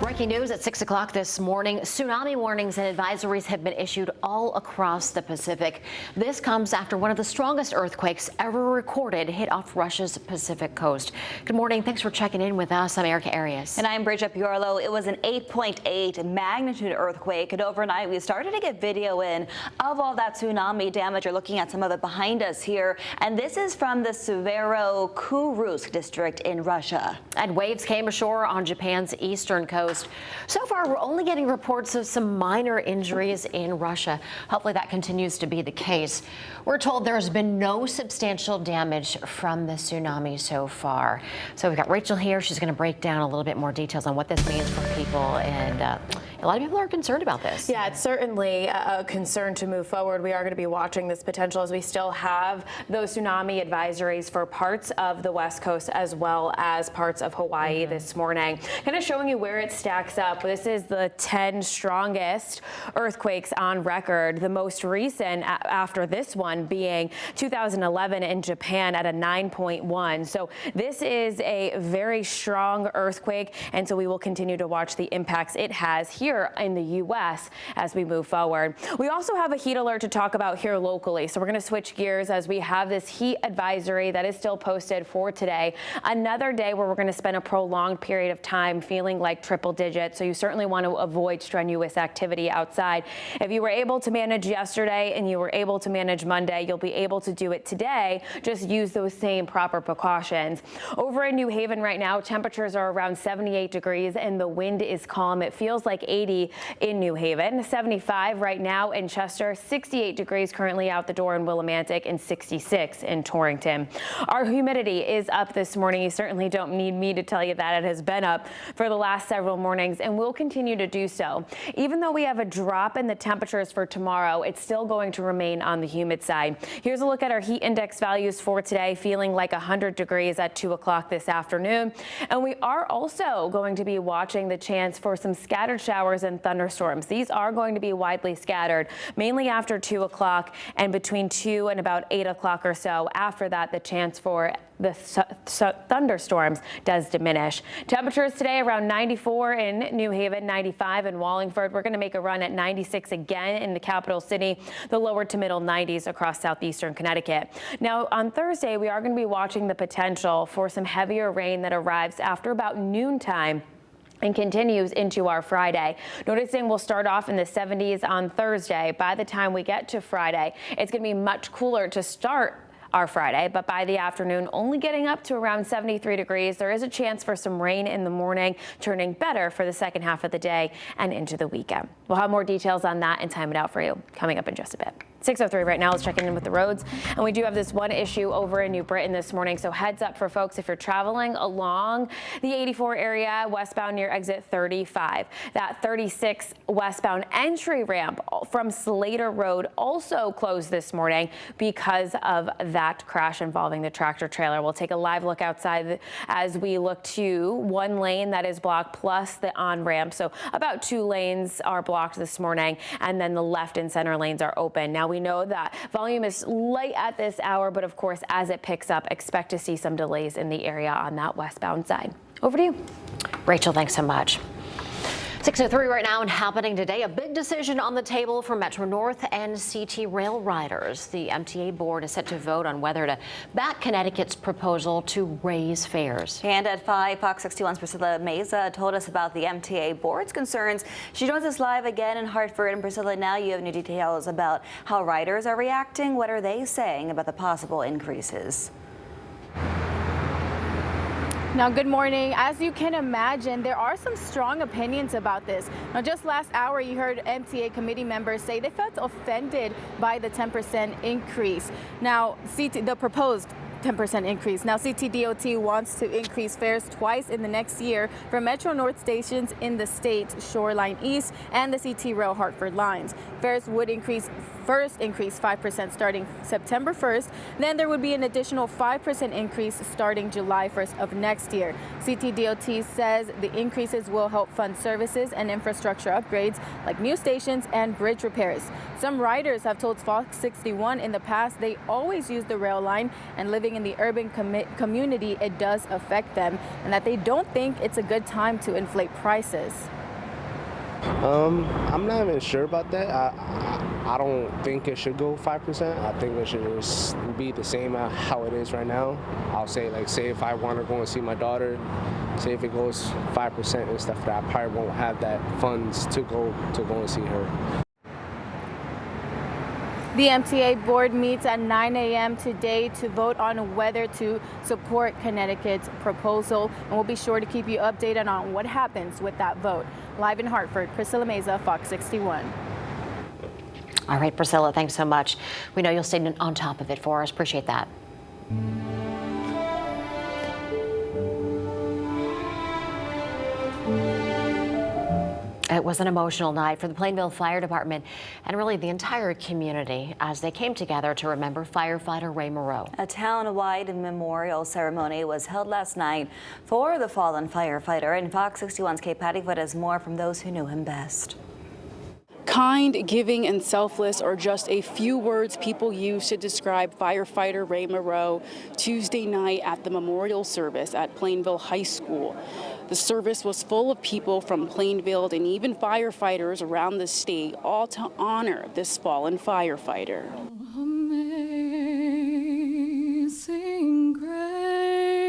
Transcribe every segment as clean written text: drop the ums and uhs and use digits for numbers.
Breaking news at 6 o'clock this morning. Tsunami warnings and advisories have been issued all across the Pacific. This comes after one of the strongest earthquakes ever recorded hit off Russia's Pacific coast. Good morning. Thanks for checking in with us. I'm Erica Arias. And I'm Bridget Piorlo. It was an 8.8 magnitude earthquake, and overnight we started to get video in of all that tsunami damage. You're looking at some of it behind us here, and this is from the Severokurusk district in Russia. And waves came ashore on Japan's eastern coast. So far, we're only getting reports of some minor injuries in Russia. Hopefully that continues to be the case. We're told there has been no substantial damage from the tsunami so far. So we've got Rachel here. She's going to break down a little bit more details on what this means for people. And a lot of people are concerned about this. Yeah, it's certainly a concern to move forward. We are going to be watching this potential as we still have those tsunami advisories for parts of the West Coast as well as parts of Hawaii this morning. Kind of showing you where it stacks up. This is the 10 strongest earthquakes on record. The most recent after this one being 2011 in Japan at a 9.1. So this is a very strong earthquake, and so we will continue to watch the impacts it has here in the U.S. as we move forward. We also have a heat alert to talk about here locally, so we're going to switch gears as we have this heat advisory that is still posted for today. Another day where we're going to spend a prolonged period of time feeling like triple digits, so you certainly want to avoid strenuous activity outside. If you were able to manage yesterday and you were able to manage Monday, you'll be able to do it today. Just use those same proper precautions. Over in New Haven right now, temperatures are around 78 degrees and the wind is calm. It feels like 80 in New Haven, 75 right now in Chester, 68 degrees currently out the door in Willimantic, and 66 in Torrington. Our humidity is up this morning. You certainly don't need me to tell you that. It has been up for the last several mornings and will continue to do so. Even though we have a drop in the temperatures for tomorrow, it's still going to remain on the humid side. Here's a look at our heat index values for today, feeling like 100 degrees at 2 o'clock this afternoon. And we are also going to be watching the chance for some scattered showers and thunderstorms. These are going to be widely scattered, mainly after 2 o'clock and between 2 and about 8 o'clock or so. After that, the chance for the thunderstorms does diminish. Temperatures today around 94 in New Haven, 95 in Wallingford. We're going to make a run at 96 again in the capital city, the lower to middle 90s across southeastern Connecticut. Now on Thursday, we are going to be watching the potential for some heavier rain that arrives after about noontime and continues into our Friday. Noticing we'll start off in the 70s on Thursday. By the time we get to Friday, it's going to be much cooler to start our Friday, but by the afternoon, only getting up to around 73 degrees. There is a chance for some rain in the morning, turning better for the second half of the day and into the weekend. We'll have more details on that and time it out for you coming up in just a bit. 6:03 right now. Let's check in with the roads. And we do have this one issue over in New Britain this morning. So heads up for folks if you're traveling along the 84 area westbound near exit 35. That 36 westbound entry ramp from Slater Road also closed this morning because of that crash involving the tractor trailer. We'll take a live look outside as we look to one lane that is blocked plus the on ramp. So about 2 lanes are blocked this morning, and then the left and center lanes are open. Now we know that volume is light at this hour, but of course, as it picks up, expect to see some delays in the area on that westbound side. Over to you. Rachel, thanks so much. 6:03 right now, and happening today, a big decision on the table for Metro North and CT rail riders. The MTA board is set to vote on whether to back Connecticut's proposal to raise fares. And at 5, Fox 61's Priscilla Meza told us about the MTA board's concerns. She joins us live again in Hartford. And Priscilla, now you have new details about how riders are reacting. What are they saying about the possible increases? Now, good morning. As you can imagine, there are some strong opinions about this. Now, just last hour, you heard MTA committee members say they felt offended by the 10% increase. Now, the proposed 10% increase. Now, CTDOT wants to increase fares twice in the next year for Metro North stations in the state Shoreline East and the CT Rail Hartford lines. Fares would first increase 5% starting September 1st. Then there would be an additional 5% increase starting July 1st of next year. CTDOT says the increases will help fund services and infrastructure upgrades like new stations and bridge repairs. Some riders have told Fox 61 in the past they always use the rail line, and living living in the urban community, it does affect them, and that they don't think it's a good time to inflate prices. I'm not even sure about that. I don't think it should go 5%. I think it should just be the same how it is right now. I'll say, like, say if I want to go and see my daughter, say if it goes 5% and stuff, that I probably won't have that funds to go and see her. The MTA board meets at 9 a.m. today to vote on whether to support Connecticut's proposal, and we'll be sure to keep you updated on what happens with that vote. Live in Hartford, Priscilla Meza, Fox 61. All right, Priscilla, thanks so much. We know you'll stay on top of it for us. Appreciate that. It was an emotional night for the Plainville Fire Department and really the entire community as they came together to remember firefighter Ray Moreau. A town-wide memorial ceremony was held last night for the fallen firefighter, and Fox 61's Kate Pattyfoot has more from those who knew him best. Kind, giving, and selfless are just a few words people use to describe firefighter Ray Moreau Tuesday night at the memorial service at Plainville High School. The service was full of people from Plainville and even firefighters around the state, all to honor this fallen firefighter. Amazing grace.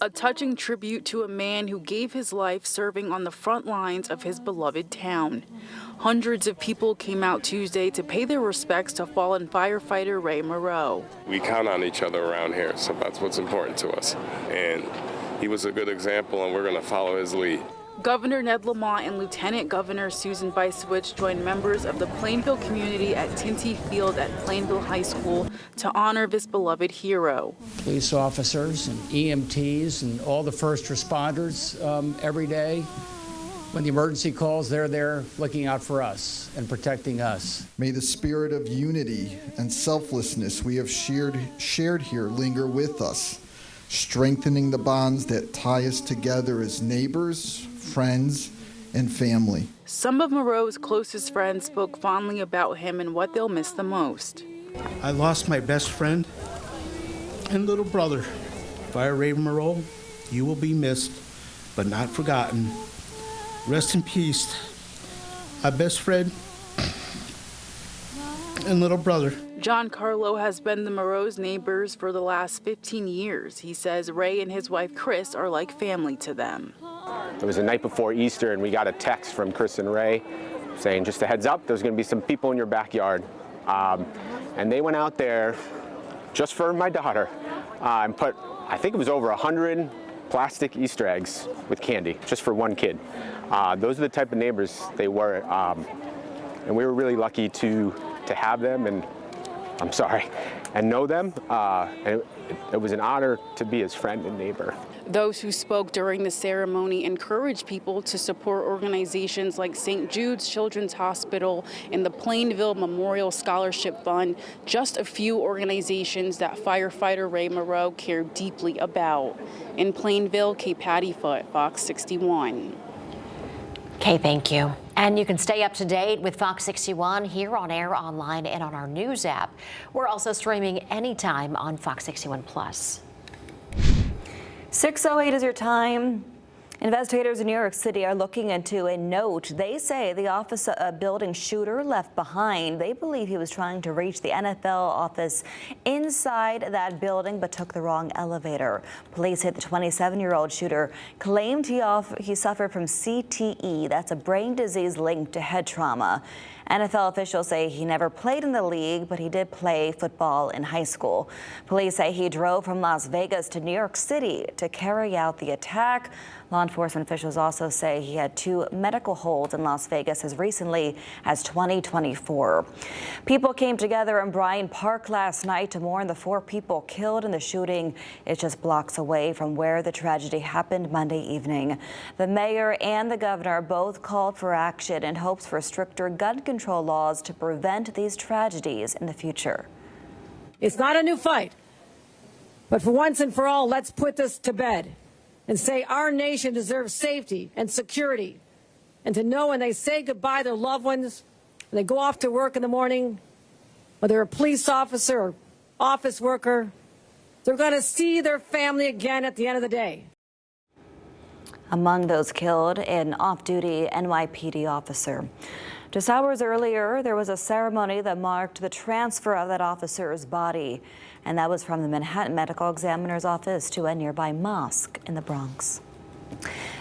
A touching tribute to a man who gave his life serving on the front lines of his beloved town. Hundreds of people came out Tuesday to pay their respects to fallen firefighter Ray Moreau. We count on each other around here, so that's what's important to us. And he was a good example, and we're going to follow his lead. Governor Ned Lamont and Lieutenant Governor Susan Bicewicz joined members of the Plainville community at Tinty Field at Plainville High School to honor this beloved hero. Police officers and EMTs and all the first responders every day. When the emergency calls, they're there looking out for us and protecting us. May the spirit of unity and selflessness we have shared here linger with us, strengthening the bonds that tie us together as neighbors, friends, and family. Some of Moreau's closest friends spoke fondly about him and what they'll miss the most. I lost my best friend and little brother. Fire Ray Moreau, you will be missed, but not forgotten. Rest in peace, my best friend and little brother. John Carlo has been the Moreau's neighbors for the last 15 years. He says Ray and his wife Chris are like family to them. It was the night before Easter, and we got a text from Chris and Ray saying, just a heads up, there's going to be some people in your backyard. And they went out there just for my daughter and put, I think it was over 100 plastic Easter eggs with candy, just for one kid. Those are the type of neighbors they were, and we were really lucky to have them, and I'm sorry, and know them. And it was an honor to be his friend and neighbor. Those who spoke during the ceremony encouraged people to support organizations like St. Jude's Children's Hospital and the Plainville Memorial Scholarship Fund, just a few organizations that firefighter Ray Moreau cared deeply about. In Plainville, Kate Pattyfoot, Fox 61. Okay, thank you. And you can stay up to date with Fox 61 here on air, online, and on our news app. We're also streaming anytime on Fox 61 Plus. 6:08 is your time. Investigators in New York City are looking into a note they say the office building shooter left behind. They believe he was trying to reach the NFL office inside that building but took the wrong elevator. Police say the 27-year-old shooter claimed he suffered from CTE. That's a brain disease linked to head trauma. NFL officials say he never played in the league, but he did play football in high school. Police say he drove from Las Vegas to New York City to carry out the attack. Law enforcement officials also say he had 2 medical holds in Las Vegas as recently as 2024. People came together in Bryant Park last night to mourn the 4 people killed in the shooting. It's just blocks away from where the tragedy happened Monday evening. The mayor and the governor both called for action in hopes for stricter gun control laws to prevent these tragedies in the future. It's not a new fight, but for once and for all, let's put this to bed and say our nation deserves safety and security, and to know when they say goodbye to their loved ones, when they go off to work in the morning, whether a police officer or office worker, They're going to see their family again at the end of the day. Among those killed, an off-duty NYPD officer. Just hours earlier, there was a ceremony that marked the transfer of that officer's body, and that was from the Manhattan Medical Examiner's office to a nearby mosque in the Bronx.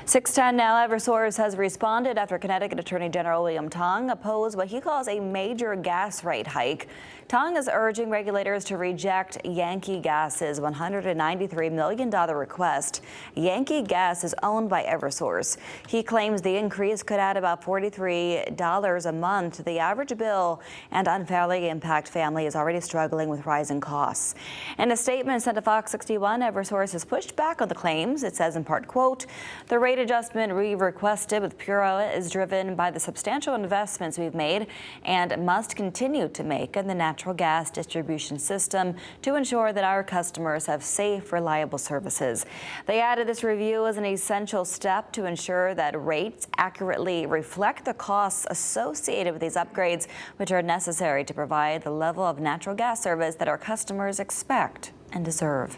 6:10 now. Eversource has responded after Connecticut Attorney General William Tong opposed what he calls a major gas rate hike. Tong is urging regulators to reject Yankee Gas's $193 million request. Yankee Gas is owned by Eversource. He claims the increase could add about $43 a month to the average bill and unfairly impact families already struggling with rising costs. In a statement sent to FOX61, Eversource has pushed back on the claims. It says in part, quote, "The rate adjustment we requested with Puro is driven by the substantial investments we've made and must continue to make in the natural gas distribution system to ensure that our customers have safe, reliable services." They added this review is an essential step to ensure that rates accurately reflect the costs associated with these upgrades, which are necessary to provide the level of natural gas service that our customers expect and deserve.